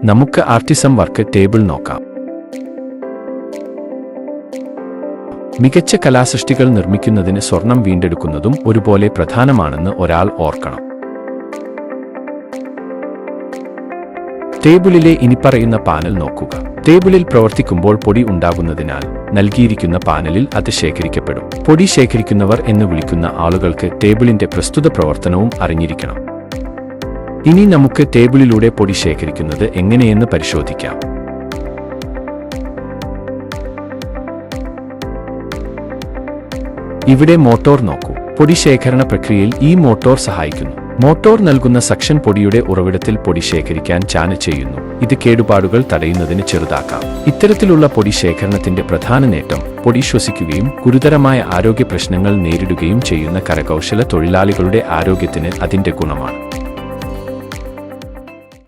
നമുക്ക് autism work table നോക്കാം. മികച്ച കലാസൃഷ്ടികൾ നിർമ്മിക്കുന്നതിന് സ്വർണം വീണ്ടെടുക്കുന്നതും ഒരുപോലെ പ്രധാനമാണെന്ന് ഒരാൾ ഓർക്കണം. ടേബിളിലെ ഇനിപ്പറയുന്ന പാനൽ നോക്കുക. ടേബിളിൽ പ്രവർത്തിക്കുമ്പോൾ പൊടി ഉണ്ടാകുന്നതിനാൽ നൽകിയിരിക്കുന്ന പാനലിൽ അത് ശേഖരിക്കപ്പെടും. പൊടി ശേഖരിക്കുന്നവർ എന്ന് വിളിക്കുന്ന ആളുകൾക്ക് ടേബിളിന്റെ പ്രസ്തുത പ്രവർത്തനവും അറിഞ്ഞിരിക്കണം. ഇനി നമുക്ക് ടേബിളിലൂടെ പൊടി ശേഖരിക്കുന്നത് എങ്ങനെയെന്ന് പരിശോധിക്കാം. ഇവിടെ മോട്ടോർ നോക്കൂ. പൊടി ശേഖരണ പ്രക്രിയയിൽ ഈ മോട്ടോർ സഹായിക്കുന്നു. മോട്ടോർ നൽകുന്ന സക്ഷൻ പൊടിയുടെ ഉറവിടത്തിൽ പൊടി ശേഖരിക്കാൻ ചാനൽ ചെയ്യുന്നു. ഇത് കേടുപാടുകൾ തടയുന്നതിന് ചെറുതാക്കാം. ഇത്തരത്തിലുള്ള പൊടി ശേഖരണത്തിന്റെ പ്രധാന നേട്ടം പൊടി ശ്വസിക്കുകയും ഗുരുതരമായ ആരോഗ്യ പ്രശ്നങ്ങൾ നേരിടുകയും ചെയ്യുന്ന കരകൗശല തൊഴിലാളികളുടെ ആരോഗ്യത്തിന് അതിന്റെ ഗുണമാണ്.